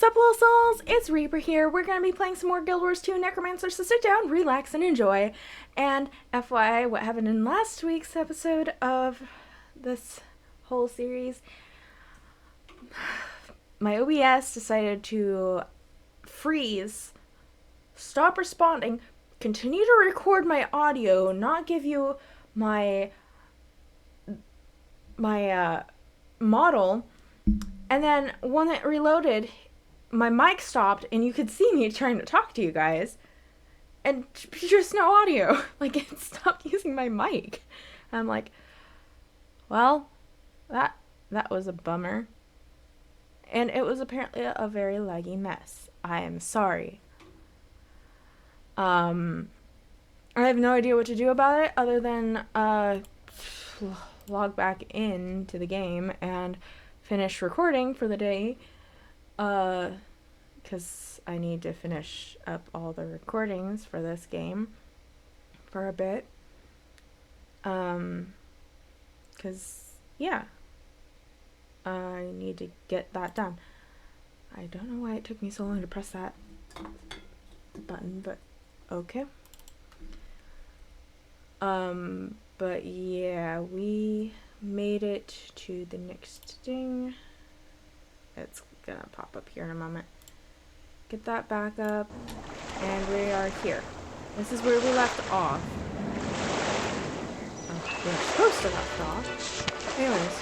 Sup, little souls? It's Reaper here. We're going to be playing some more Guild Wars 2 Necromancer, so sit down, relax, and enjoy. And FYI, what happened in last week's episode of this whole series, my OBS decided to freeze, stop responding, continue to record my audio, not give you my model, and then when it reloaded, my mic stopped and you could see me trying to talk to you guys and just no audio. Like, it stopped using my mic. I'm like, well, that was a bummer. And it was apparently a very laggy mess. I am sorry. I have no idea what to do about it other than log back into the game and finish recording for the day. Because I need to finish up all the recordings for this game for a bit. Because, yeah, I need to get that done. I don't know why it took me so long to press that button, but okay. But yeah, we made it to the next thing. It's gonna pop up here in a moment. Get that back up, and we are here. This is where we left off. Oh, we were supposed to left off. Anyways.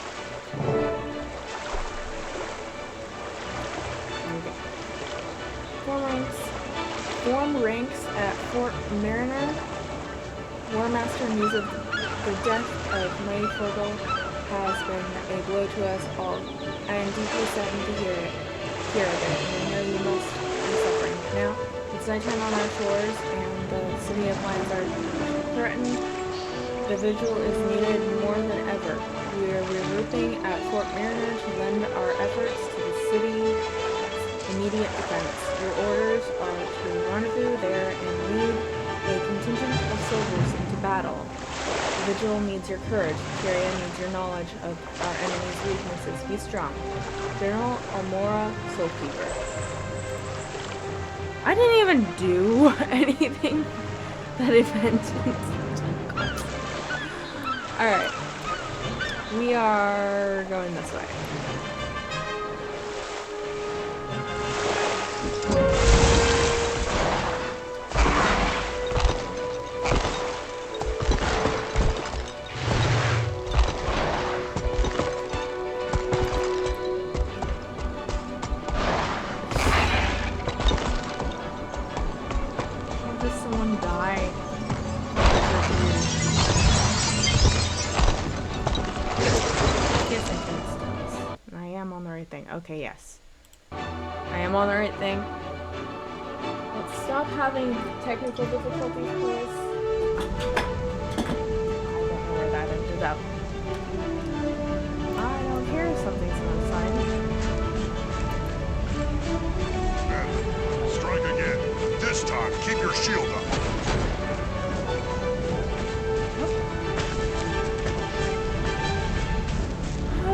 Form ranks at Fort Mariner. War Master news of the death of May Fogel has been a blow to us all. I am deeply saddened to hear of it, and I know you must be suffering. Now, it's nighttime on our shores, and the city of lions are threatened. The vigil is needed more than ever. We are regrouping at Fort Mariner to lend our efforts to the city's immediate defense. Your orders are to rendezvous there and lead a contingent of soldiers into battle. The vigil needs your courage. Tyria needs your knowledge of our enemy's weaknesses. Be strong. General Almora, Soulkeeper. I didn't even do anything that event. Alright. We are going this way. Okay, yes. I am on the right thing. Let's stop having technical difficulties, please. I don't know where that ended up. I don't hear something's on the side. Strike again. This time, keep your shield up.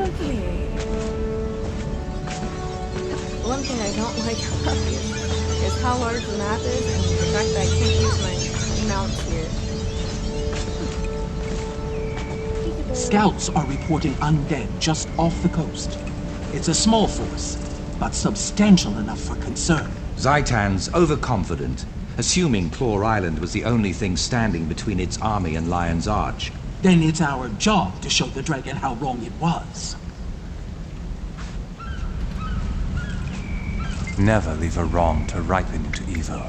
Okay. One thing I don't like about this is how large the map is and the fact that I can't use my mounts here. Scouts are reporting undead just off the coast. It's a small force, but substantial enough for concern. Zaitan's overconfident, assuming Claw Island was the only thing standing between its army and Lion's Arch. Then it's our job to show the dragon how wrong it was. Never leave a wrong to ripen into evil.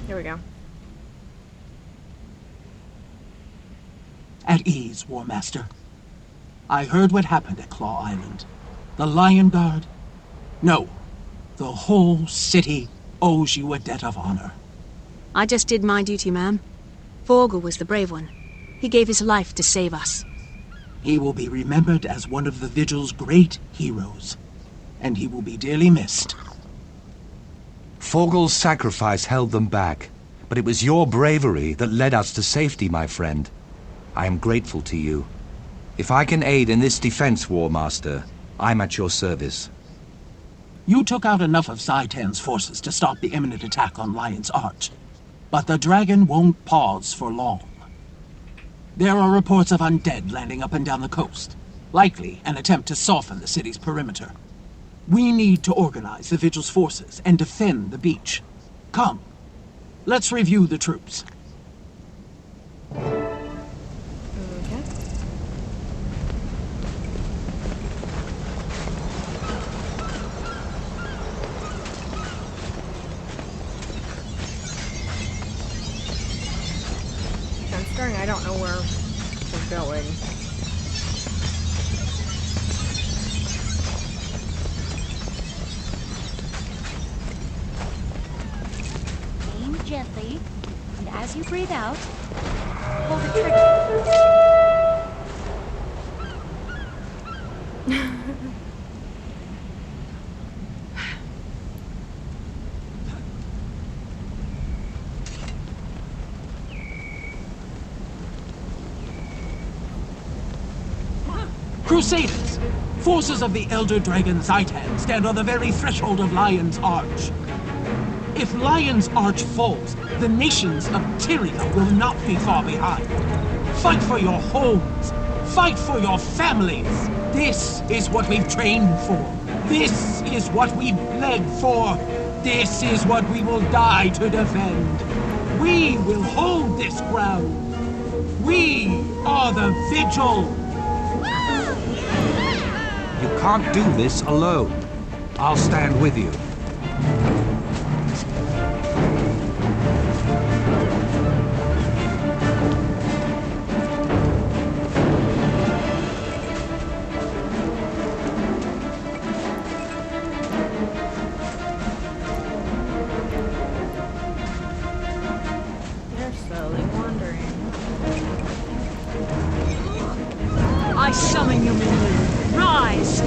Here we go. At ease, War Master. I heard what happened at Claw Island. The Lion Guard? No. The whole city owes you a debt of honor. I just did my duty, ma'am. Vogel was the brave one. He gave his life to save us. He will be remembered as one of the Vigil's great heroes. And he will be dearly missed. Vogel's sacrifice held them back, but it was your bravery that led us to safety, my friend. I am grateful to you. If I can aid in this defense, War Master, I'm at your service. You took out enough of Zaitan's forces to stop the imminent attack on Lion's Arch. But the dragon won't pause for long. There are reports of undead landing up and down the coast. Likely an attempt to soften the city's perimeter. We need to organize the Vigil's forces and defend the beach. Come, let's review the troops. Okay. Considering I don't know where we're going. Aim gently, and as you breathe out, pull the trigger. Crusaders! Forces of the Elder Dragon Zaitan stand on the very threshold of Lion's Arch. If Lion's Arch falls, the nations of Tyria will not be far behind. Fight for your homes! Fight for your families! This is what we've trained for. This is what we've bled for. This is what we will die to defend. We will hold this ground. We are the Vigil! You can't do this alone. I'll stand with you. They're slowly wandering. I summon you, Minwu. Rise!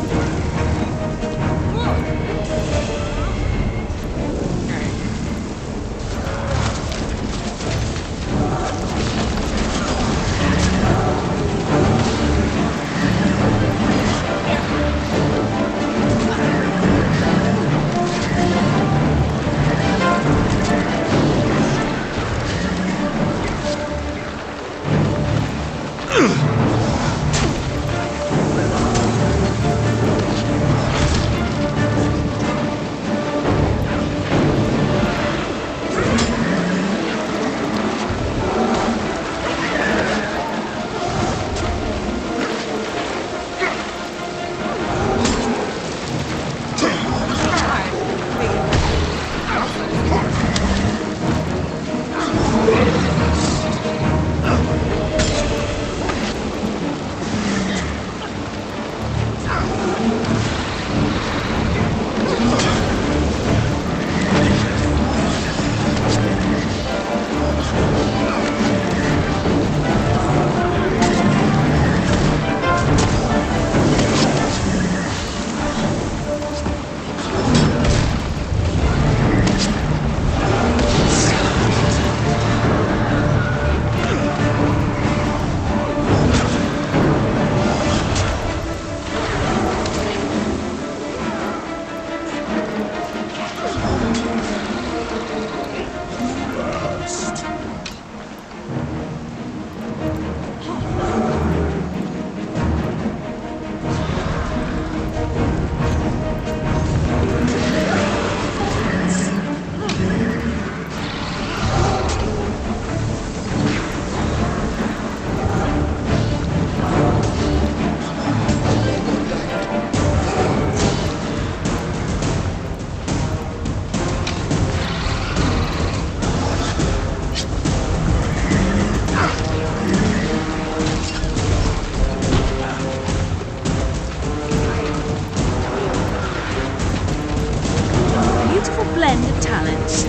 Blend of talents.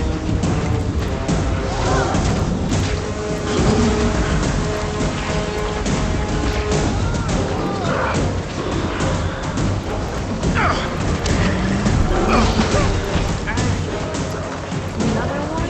Another one?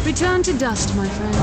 Return to dust, my friend.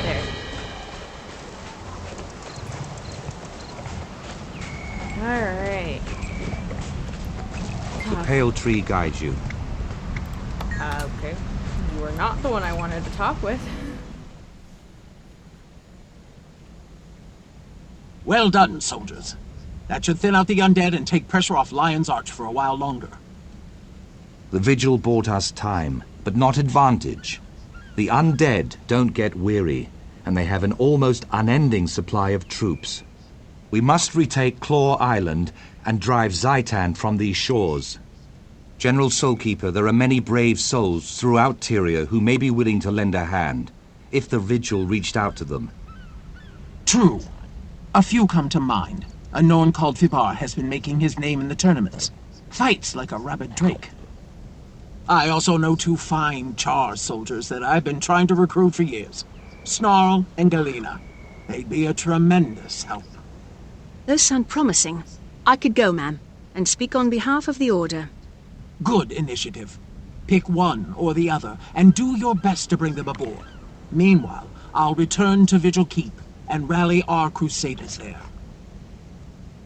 There. Alright. The pale tree guides you. Okay. You are not the one I wanted to talk with. Well done, soldiers. That should thin out the undead and take pressure off Lion's Arch for a while longer. The vigil bought us time, but not advantage. The undead don't get weary, and they have an almost unending supply of troops. We must retake Claw Island and drive Zaitan from these shores. General Soulkeeper, there are many brave souls throughout Tyria who may be willing to lend a hand, if the vigil reached out to them. True. A few come to mind. A Norn called Fibar has been making his name in the tournaments. Fights like a rabid drake. I also know two fine Char soldiers that I've been trying to recruit for years. Snarl and Galena. They'd be a tremendous help. Those sound promising. I could go, ma'am, and speak on behalf of the Order. Good initiative. Pick one or the other, and do your best to bring them aboard. Meanwhile, I'll return to Vigil Keep and rally our crusaders there.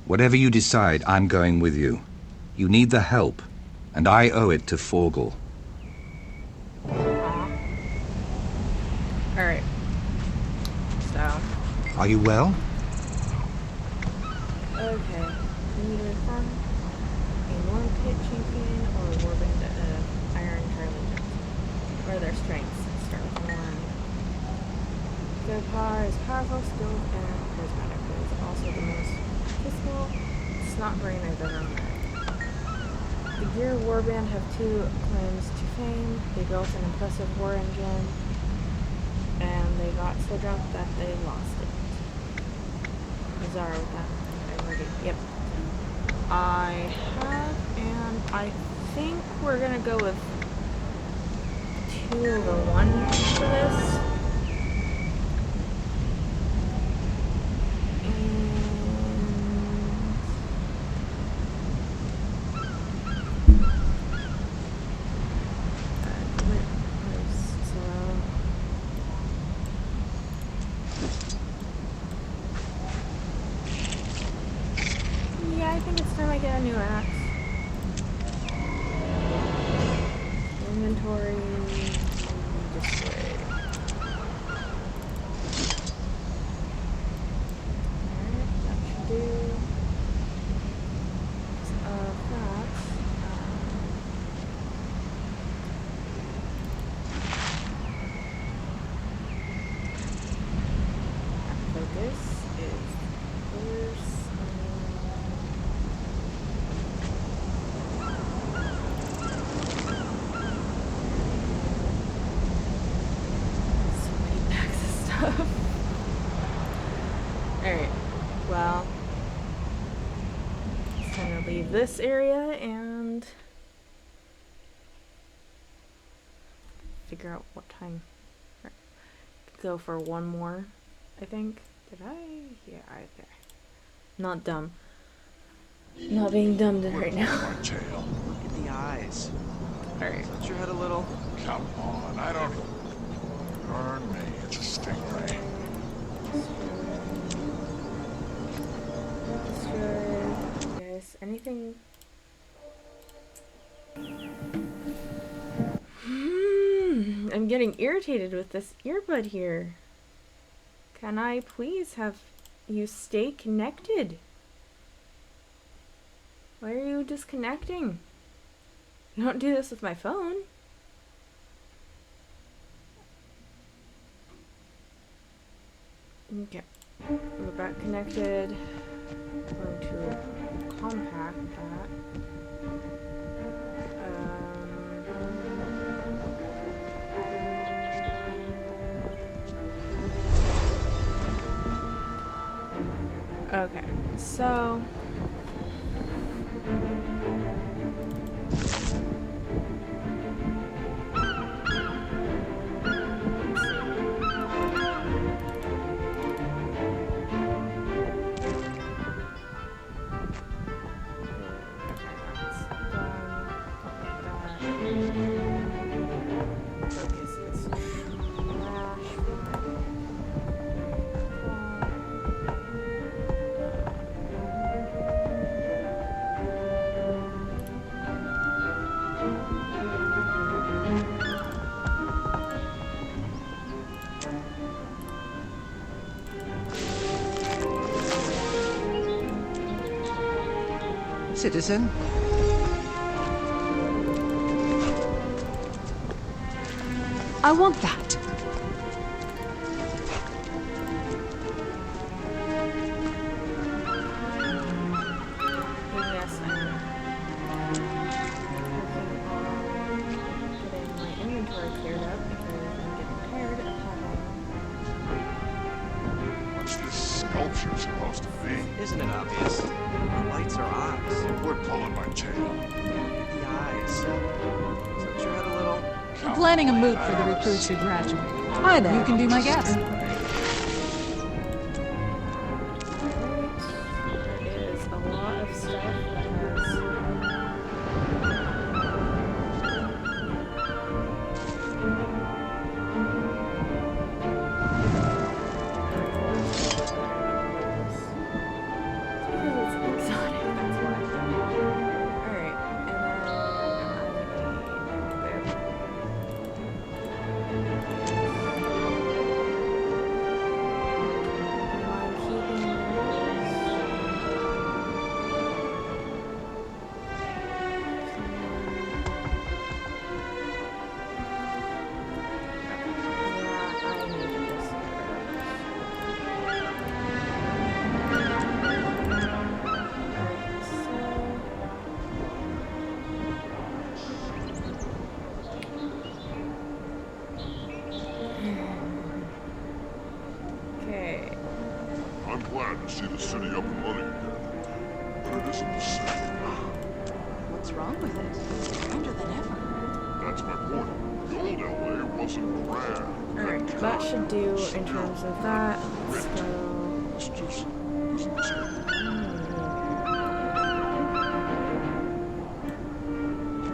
Whatever you decide, I'm going with you. You need the help, and I owe it to Forgel. Alright. So. Are you well? Okay. You need to reform a Norn Pit champion or a warband of Iron Charlie Jones. What are their strengths? Start with Norn. Gopar is powerful, skilled, and charismatic, but is also the most peaceful snot brain I've ever met. The Gear Warband have two claims to fame. They built an impressive war engine, and they got so drunk that they lost it. Bizarre with that. Yep. I have, and I think we're gonna go with 2/1 for this. I think it's time I get a new axe. Inventory. Display. Alright, that should do. So this is first. Alright, well, it's time to leave this area and figure out what time. Go for one more, I think, Did I? Yeah, okay. Not dumb. Not being dumb right now. My tail. Look at the eyes. Alright. Tilt your head a little. Come on, I don't... Darn me, it's a stingray. Destroy. Yes, anything... I'm getting irritated with this earbud here. Can I please have you stay connected? Why are you disconnecting? You don't do this with my phone. Okay. We're back connected. I'm going to compact that. Okay, so Citizen? I want that. yes, I'm getting my inventory cleared up because I'm getting tired of having. What's this sculpture supposed to be? Isn't it obvious? The lights are eyes. We're pulling my tail. The eyes. Tilt your head a little. We're planning a moot for the recruits who graduate. Hi there. You can be my guest. There is a lot of stuff that I'm glad to see the city up and running again. But it isn't the same. What's wrong with it? It's grander than ever. That's my point. The old LA wasn't grand. Alright, that should do in terms of that. Let's go. It's just isn't the same.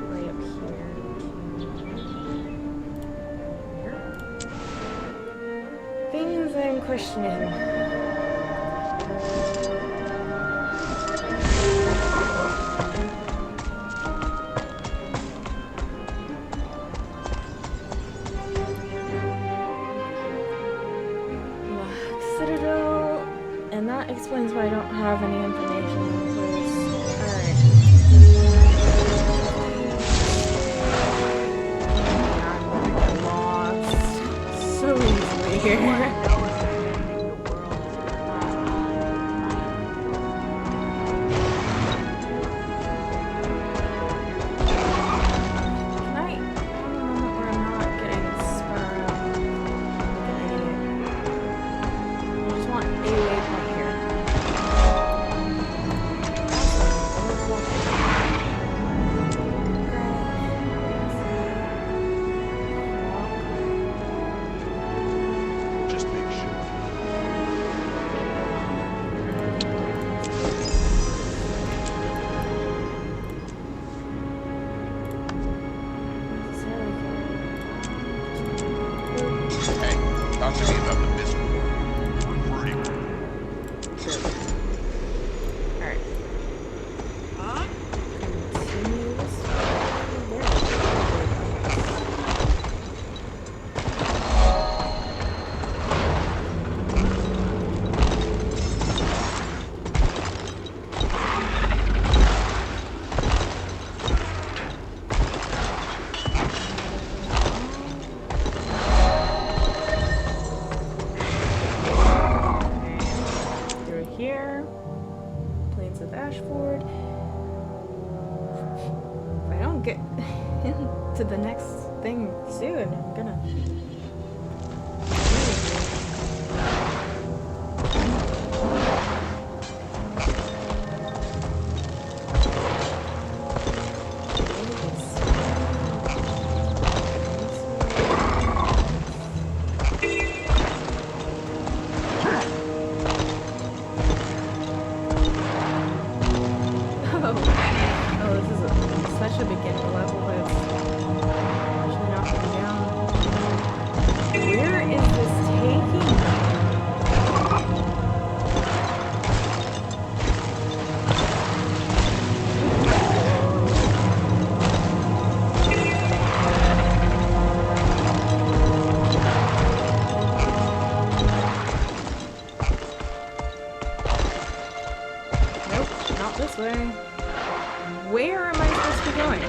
Right up here. Things I'm questioning. Citadel, and that explains why I don't have any information on this. Alright. I'm gonna get lost so easily here. Just make flash forward. If I don't get into the next thing soon, I'm gonna... Such a beginner level that's actually not going down. Where is this taking me? Nope, not this way. Where am I supposed to be going?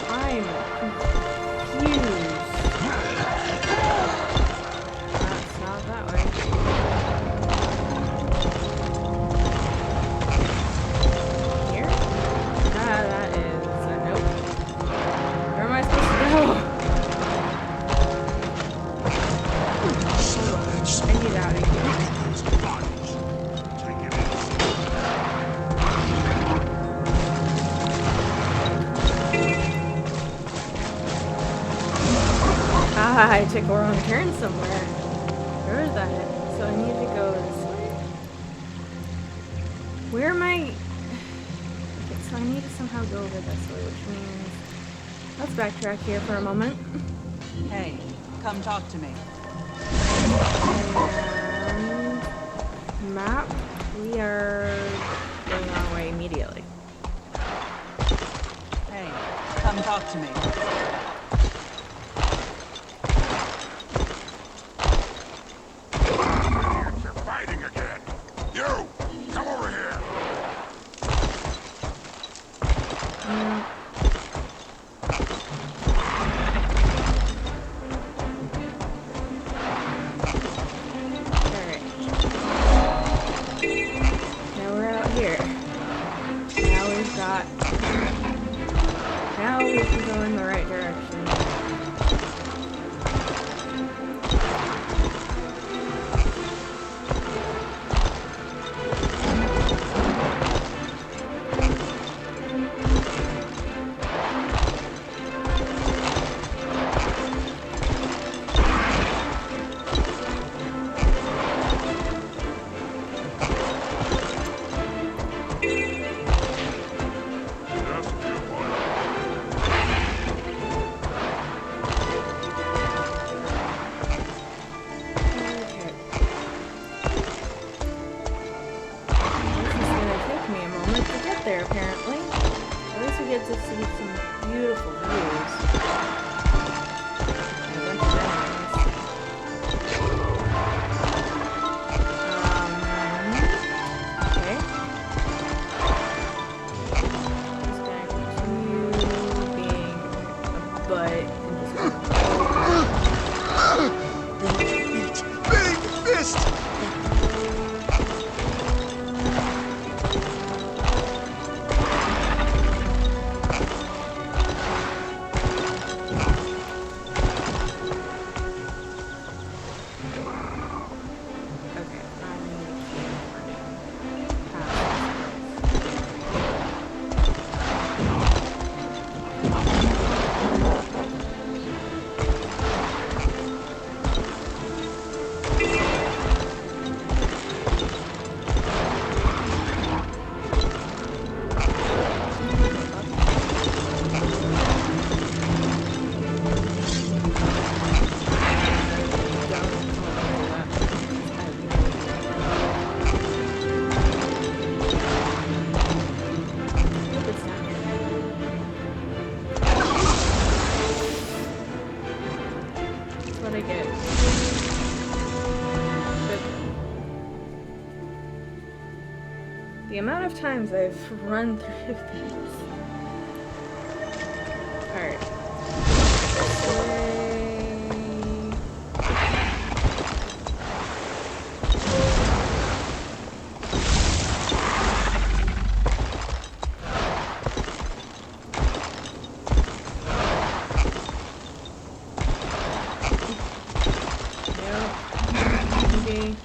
I'm confused. That's not that way. Here? Ah, that is a nope. Where am I supposed to go? I need out of here. Ah, I took a wrong turn somewhere. Where is that? So I need to go this way? Where am I? Okay, so I need to somehow go over this way, which means... Let's backtrack here for a moment. Hey, come talk to me. And... map. We are going the wrong way immediately. Hey, come talk to me. Now we can go in the right direction. There apparently. At least we get to see some beautiful views. And a bunch of enemies. Okay. Just gonna continue being a butt and just Big fist! the amount of times I've run through these. Alright. see.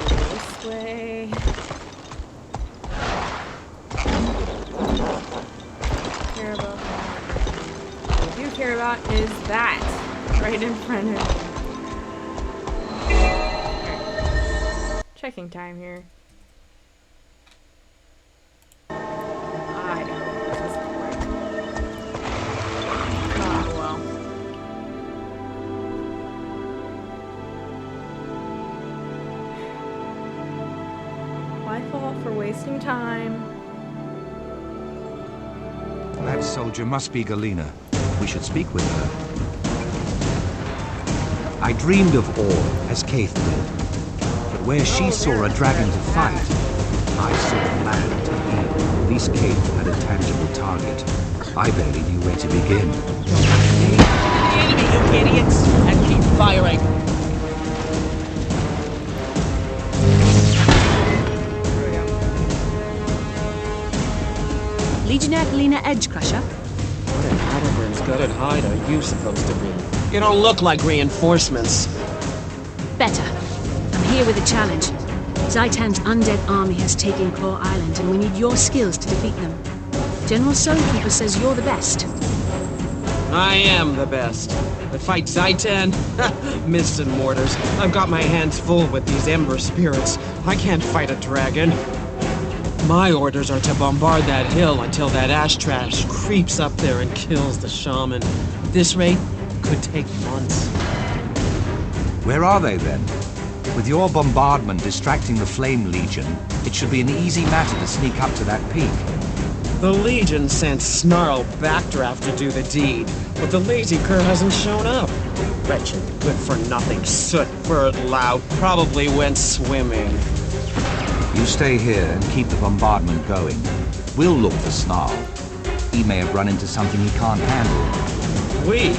This way. Care about what I do care about is that right in front of me. Okay. Checking time here. I hope this is right. Oh well. My fault for wasting time. That soldier must be Galena. We should speak with her. I dreamed of Orr, as Kaith did. But where she saw a dragon to fight, I saw a land to heal. At least Kaith had a tangible target. I barely knew where to begin. Enemy, you idiots! And keep firing! Legionnaire Galena Edgecrusher? What in Atterburn's gutted hide are you supposed to be? You don't look like reinforcements. Better. I'm here with a challenge. Zaitan's undead army has taken Claw Island, and we need your skills to defeat them. General Stonekeeper says you're the best. I am the best. But fight Zaitan? Mists and mortars. I've got my hands full with these ember spirits. I can't fight a dragon. My orders are to bombard that hill until that ash trash creeps up there and kills the shaman. This rate could take months. Where are they then? With your bombardment distracting the Flame Legion, it should be an easy matter to sneak up to that peak. The Legion sent Snarl Backdraft to do the deed, but the lazy cur hasn't shown up. Wretched, good-for-nothing soot-furred lout probably went swimming. You stay here and keep the bombardment going. We'll look for Snarl. He may have run into something he can't handle. We?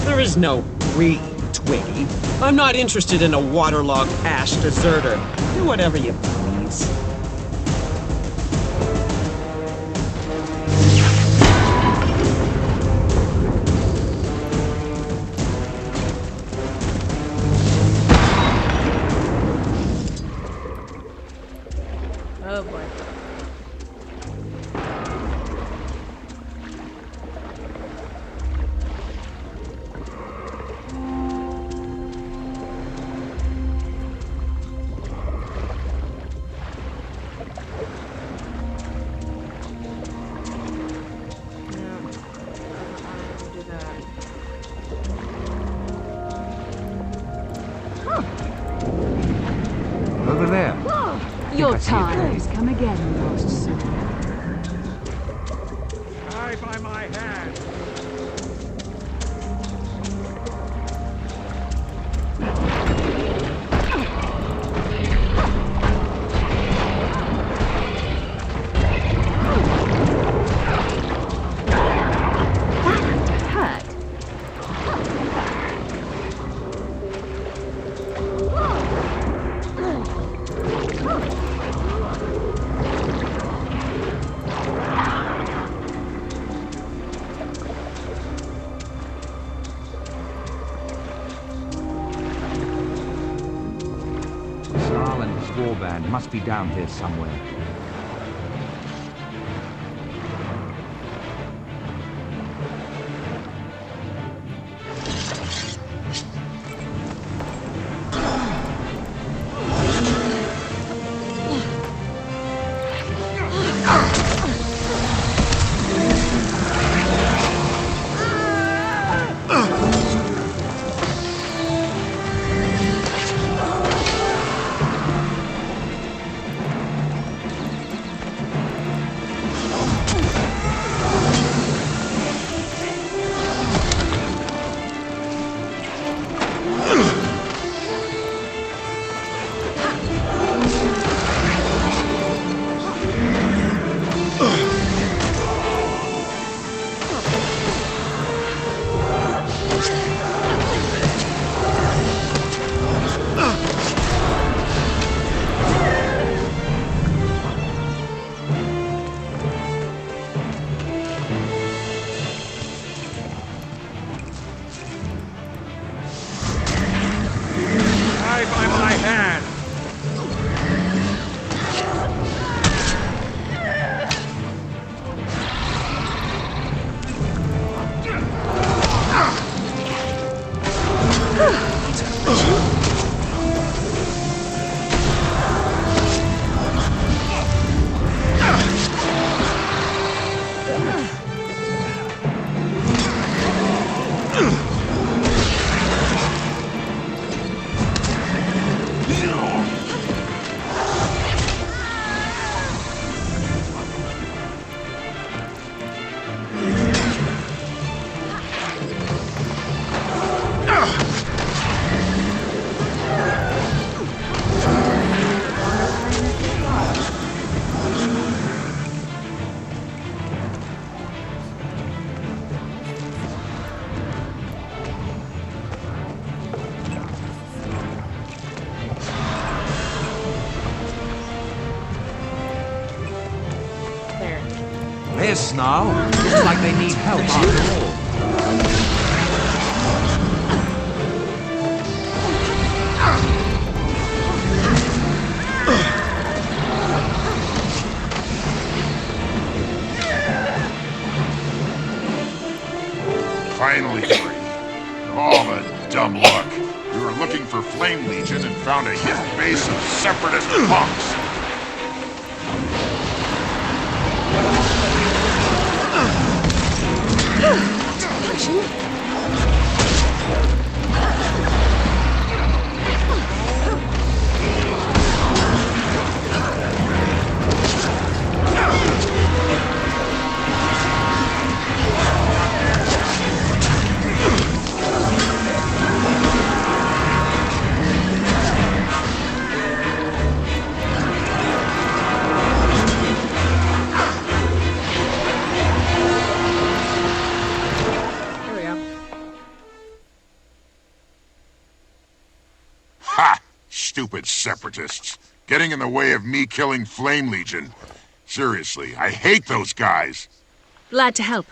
There is no we, Twiggy. I'm not interested in a waterlogged ash deserter. Do whatever you please. Oh boy. Over there. Your I see a time place. has come again, lost soul. Die by my hand. Hurt. Snarl and his warband must be down here somewhere. There. There's Snarl. Looks like they need help after all. Finally free. All the dumb luck. We were looking for Flame Legion and found a hidden base of separatist punks. There we go. Ha! Stupid separatists. Getting in the way of me killing Flame Legion. Seriously, I hate those guys. Glad to help.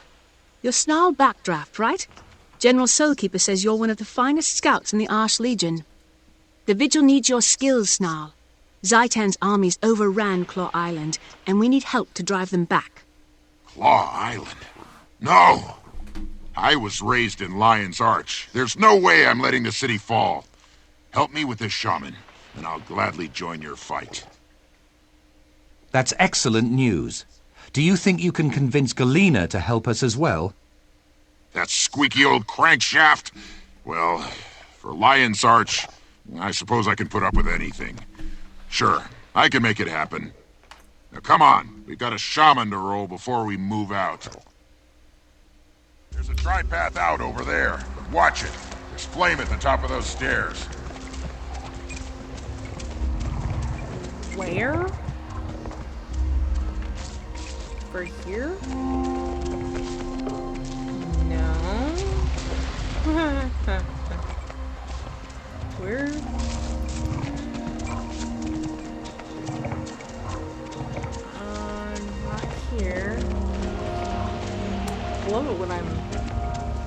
You're Snarl Backdraft, right? General Soulkeeper says you're one of the finest scouts in the Arch Legion. The Vigil needs your skills, Snarl. Zaitan's armies overran Claw Island, and we need help to drive them back. Claw Island? No! I was raised in Lion's Arch. There's no way I'm letting the city fall. Help me with this shaman, and I'll gladly join your fight. That's excellent news. Do you think you can convince Galena to help us as well? That squeaky old crankshaft? Well, for Lion's Arch, I suppose I can put up with anything. Sure, I can make it happen. Now come on, we've got a shaman to roll before we move out. There's a dry path out over there, but watch it. There's flame at the top of those stairs. Where? For here? No. Where? Not here. I love it when I'm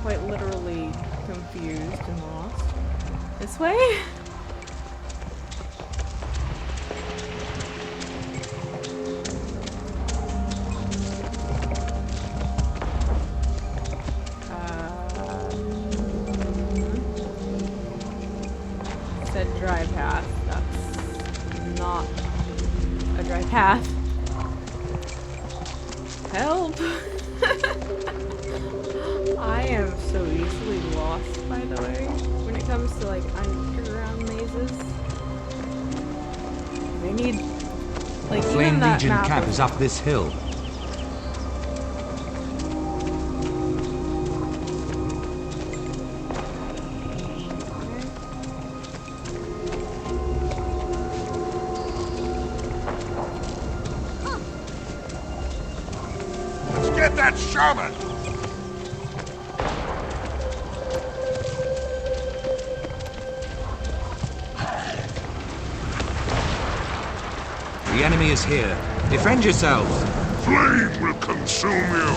quite literally confused and lost. This way? Said dry path. That's not a dry path. Help! I am so easily lost, by the way, when it comes to like underground mazes. They need like Flame even that Legion map camp is up this hill. Let's get that shaman! The enemy is here. Defend yourselves. Flame will consume you!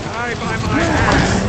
Die by my hand!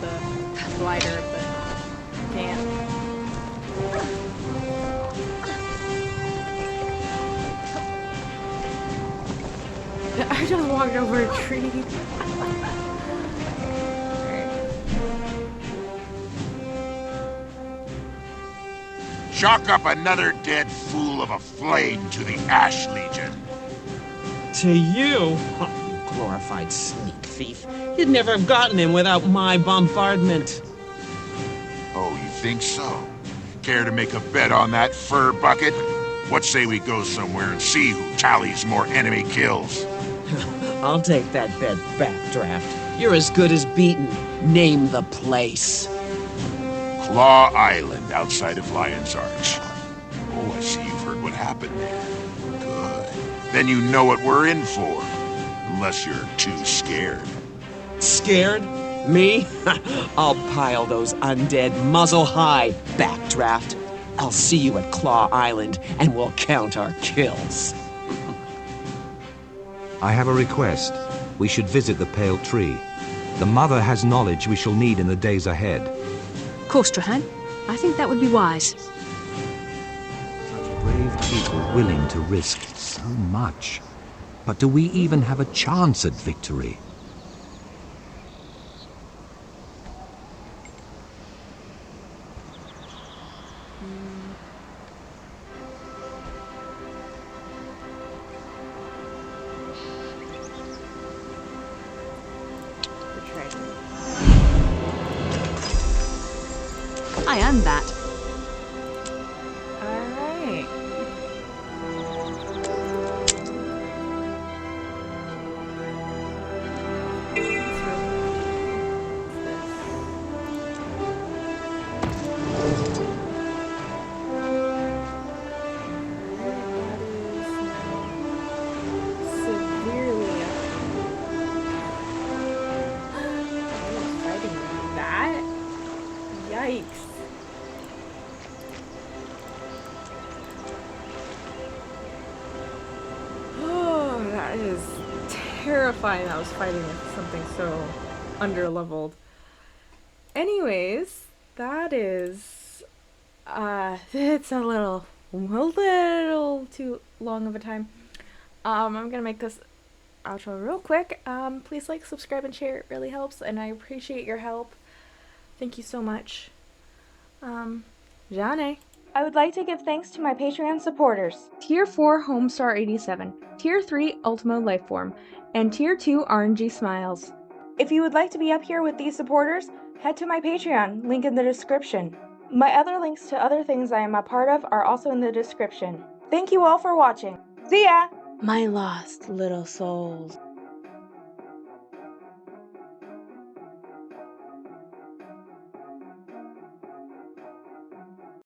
the glider, but can't. I just walked over a tree. Chalk up another dead fool of a flame to the Ash Legion. To you? Oh, you glorified sneak thief. You'd never have gotten him without my bombardment. Oh, you think so? Care to make a bet on that fur bucket? What say we go somewhere and see who tallies more enemy kills? I'll take that bet back, Draft. You're as good as beaten. Name the place. Claw Island outside of Lion's Arch. Oh, I see you've heard what happened there. Good. Then you know what we're in for. Unless you're too scared. Scared? Me? I'll pile those undead muzzle high, Backdraft. I'll see you at Claw Island, and we'll count our kills. I have a request. We should visit the Pale Tree. The Mother has knowledge we shall need in the days ahead. Of course, Trahan. I think that would be wise. Such brave people willing to risk so much. But do we even have a chance at victory? I am that. Alright. Severely fighting that? Yikes. Oh, that is terrifying. I was fighting with something so underleveled. Anyways, that is it's a little too long of a time. I'm gonna make this outro real quick. Please like, subscribe, and share. It really helps, and I appreciate your help. Thank you so much. Jane. I would like to give thanks to my Patreon supporters. Tier 4 Homestar87, Tier 3 Ultimo Lifeform, and Tier 2 RNG Smiles. If you would like to be up here with these supporters, head to my Patreon, link in the description. My other links to other things I am a part of are also in the description. Thank you all for watching. See ya! My lost little souls.